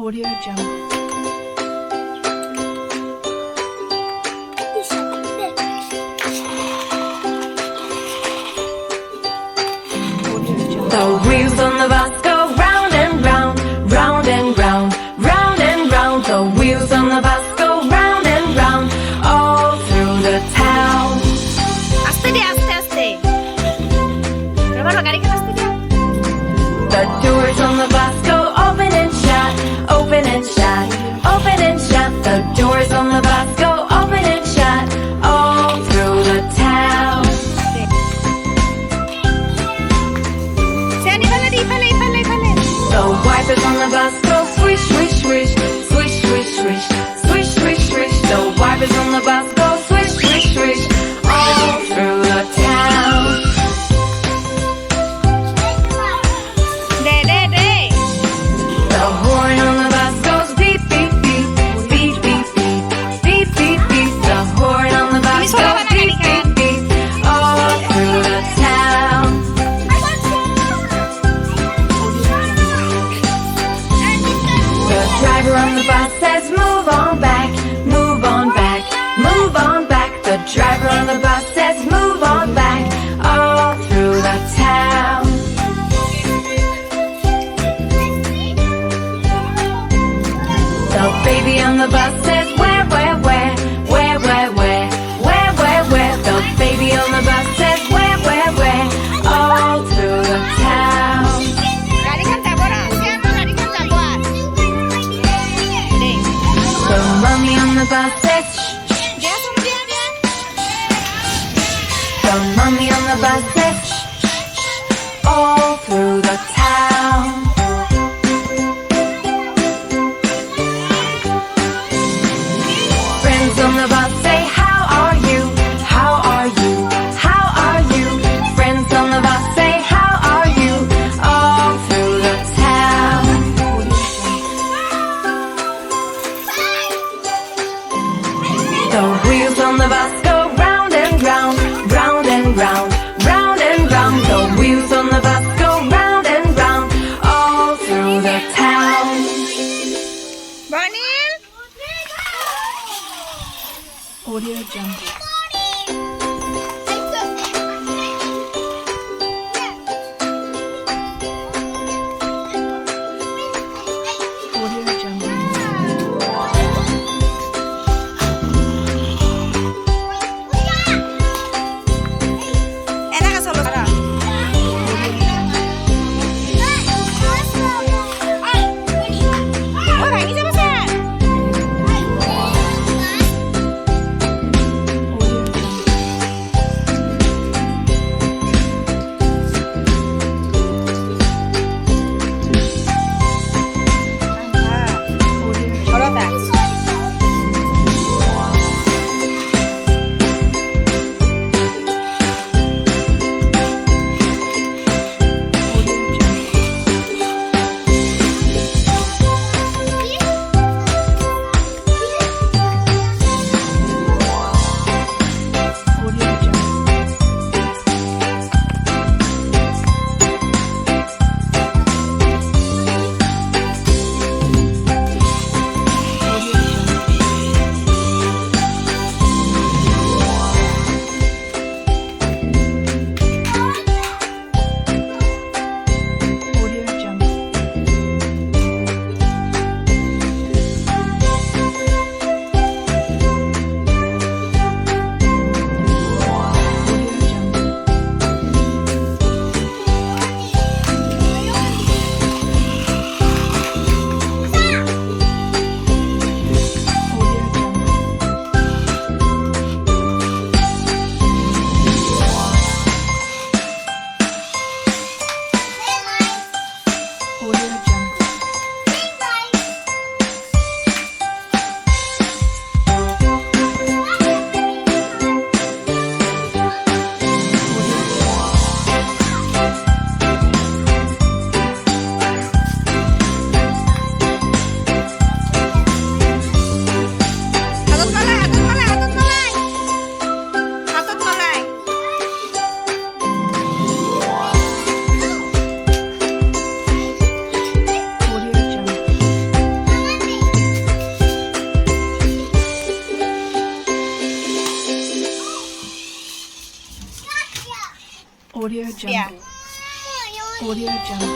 Audio Jungle. The wheels on the bus go round and round, round and round, round and round. The wheels on the bus go round and round, all through the town. আস্তে দে আস্তে আস্তে এবার গাড়িকে আস্তে দে The doors on the bus go open and shut, open and shut, open and shut. The doors on the bus go open and shut, all through the town. সেনি ফেলে দি ফেলে ফেলে ফেলে The wipers on the bus go swish, swish, swish, swish, swish, swish, swish, swish, swish. The wipers on the bus go swish, swish, swish, all through the town. They they they The horn on the bus goes beep, beep, beep, beep, beep, beep, beep, beep, beep. The horn on the bus goes beep, beep, beep, all through the town. The driver on the bus says, move on back, move on back, move on back. The driver on the bus says, move on back, all through the town. The baby on the bus says, where, where, where, where, where, where, where, where, where. The baby on the bus says, where, where, where, all through the town. গাড়িখান যাব না কেন গাড়িখান যাব আর দে The mummy on the bus says, shh, shh. দে তুমি দে দে The mummy on the bus says, shh, shh, shh, all through the town. Friends on the bus say, how are you? How are you? How are you? Friends on the bus say, how are you? All through the town. The wheels on the bus go round and round, round and round, round and round. The wheels on the bus go round and round, all through the town. বনিল Audio Jungle. Audio Jungle. এলাকা চলো সারা ও ভাঙি যাব sir 야. Audio Jungle.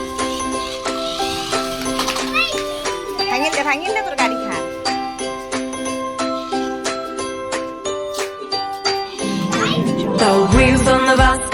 방인대로 가리 가. Audio Jungle. The wheels on the bus